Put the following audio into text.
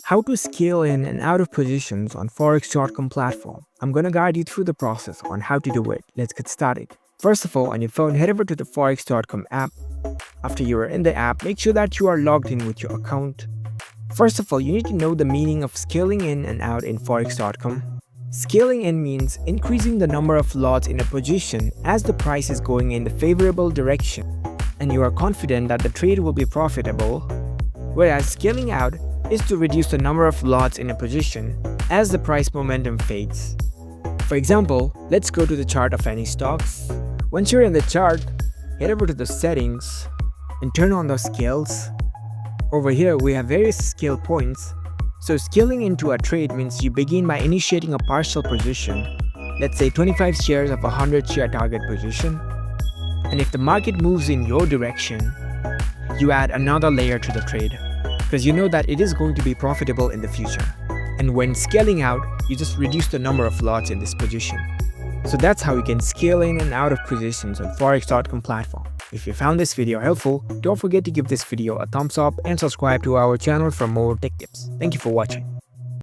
How to scale in and out of positions on Forex.com platform. I'm gonna guide you through the process on how to do it. Let's get started. First of all, on your phone, head over to the Forex.com app. After you are in the app, make sure that you are logged in with your account. First of all, you need to know the meaning of scaling in and out in Forex.com. Scaling in means increasing the number of lots in a position as the price is going in the favorable direction and you are confident that the trade will be profitable, whereas scaling out is to reduce the number of lots in a position as the price momentum fades. For example, let's go to the chart of any stocks. Once you're in the chart, head over to the settings and turn on the scales. Over here, we have various scale points. So scaling into a trade means you begin by initiating a partial position, let's say 25 shares of a 100 share target position. And if the market moves in your direction, you add another layer to the trade because you know that it is going to be profitable in the future. And when scaling out, you just reduce the number of lots in this position. So that's how you can scale in and out of positions on Forex.com platform. If you found this video helpful, don't forget to give this video a thumbs up and subscribe to our channel for more tech tips. Thank you for watching.